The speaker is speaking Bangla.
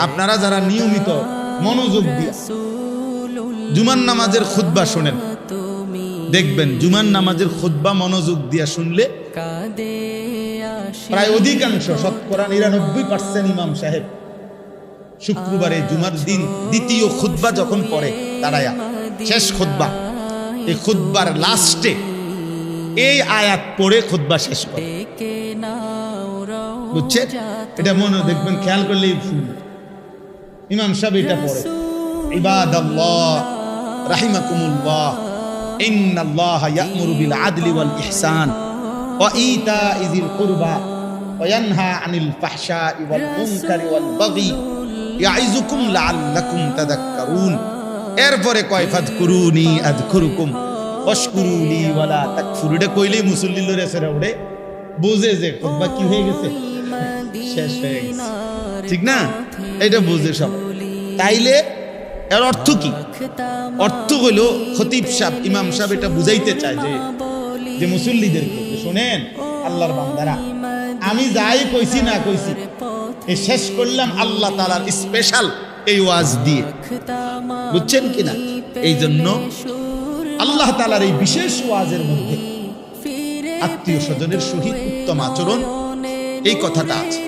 আপনারা যারা নিয়মিত মনোযোগ দিয়ে জুমার নামাজের খুতবা শুনেন, দেখবেন জুমার নামাজের খুতবা মনোযোগ দিয়ে শুনলে প্রায় অধিকাংশ শতকরা 99% ইমাম সাহেব শুক্রবারে জুমার দিন দ্বিতীয় খুতবা যখন পড়ে দাঁড়ায়া শেষ খুতবা, এই খুতবার লাস্টে এই আয়াত পড়ে খুতবা শেষ করে। বুঝছেন? এটা মনে দেখবেন, খেয়াল করলেই শুনবেন ইমাম সাহেব এটা পড়ে, ইবাদাল্লাহ রাহিমাকুমুল্লাহ ইন্নাল্লাহা ইয়া'মুরু বিল আদলি ওয়াল ইহসান ওয়া ইতাইযিল কুরবা ওয়া ইয়ানহা আনিল ফাহশাই ওয়াল মুনকারি ওয়াল বাগি ইয়াইযুকুম লাআল্লাকুম তাযাক্কারুন। এরপরে কয় ফাযকুরুনি আযকুরুকুম ওয়াশকুরুলি ওয়ালা তাকফুরু। এটা কইলেই মুসল্লি লরে সেরা ওড়ে বুঝে যে খুতবা কি হয়ে গেছে, শেষ হয়ে গেছে, ঠিক না? এটা বুঝে সব। তাইলে এর অর্থ কি? অর্থ হলো খতিব সাহেব, ইমাম সাহেব এটা বুঝাইতে চায় যে মুসল্লিদেরকে, শোনেন আল্লাহর বান্দারা, আমি যাই কইছি না কইছি এই শেষ করলাম আল্লাহ তাআলার স্পেশাল এই ওয়াজ দিয়ে। বুঝছেন কিনা? এই জন্য আল্লাহ তাআলার এই বিশেষ ওয়াজের মধ্যে আত্মীয় স্বজনের সহিত উত্তম আচরণ এই কথাটা আছে।